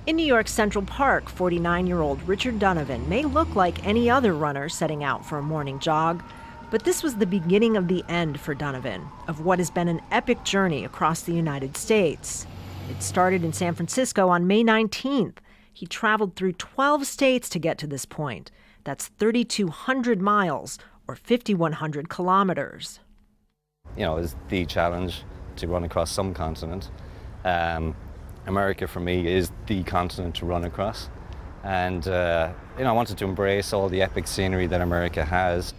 In New York's Central Park, 49-year-old Richard Donovan may look like any other runner setting out for a morning jog, but this was the beginning of the end for Donovan, of what has been an epic journey across the United States. It started in San Francisco on May 19th. He traveled through 12 states to get to this point. That's 3,200 miles, or 5,100 kilometers. You know, it's the challenge to run across some continent. America, for me, is the continent to run across. And, I wanted to embrace all the epic scenery that America has.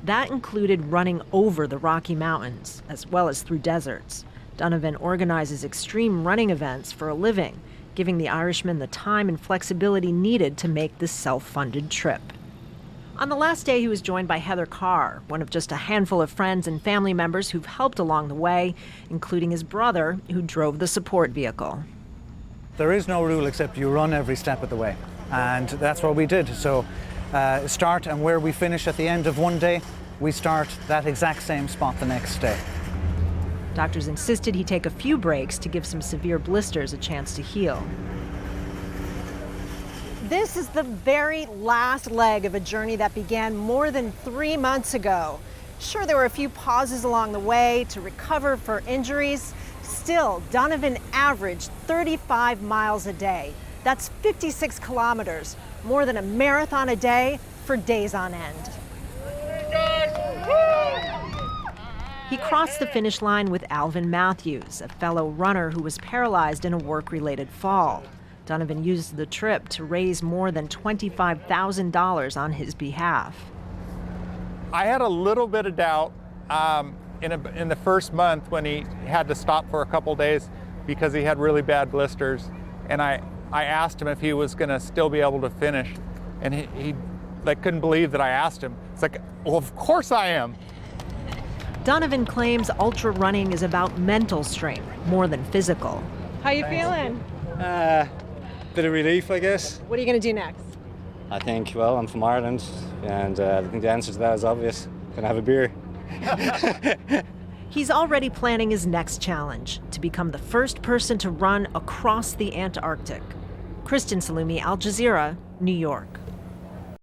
That included running over the Rocky Mountains, as well as through deserts. Donovan organizes extreme running events for a living, giving the Irishman the time and flexibility needed to make this self-funded trip. On the last day, he was joined by Heather Carr, one of just a handful of friends and family members who've helped along the way, including his brother, who drove the support vehicle. There is no rule except you run every step of the way, and that's what we did. So start, and where we finish at the end of one day, we start that exact same spot the next day. Doctors insisted he take a few breaks to give some severe blisters a chance to heal. This is the very last leg of a journey that began more than 3 months ago. Sure, there were a few pauses along the way to recover for injuries. Still, Donovan averaged 35 miles a day. That's 56 kilometers, more than a marathon a day for days on end. He crossed the finish line with Alvin Matthews, a fellow runner who was paralyzed in a work-related fall. Donovan used the trip to raise more than $25,000 on his behalf. I had a little bit of doubt in the first month when he had to stop for a couple days because he had really bad blisters. And I asked him if he was going to still be able to finish. And he couldn't believe that I asked him. It's like, well, of course I am. Donovan claims ultra running is about mental strength more than physical. How you feeling? Bit of relief, I guess. What are you going to do next? I think, well, I'm from Ireland, and I think the answer to that is obvious. Gonna have a beer. He's already planning his next challenge, to become the first person to run across the Antarctic. Kristen Salumi, Al Jazeera, New York.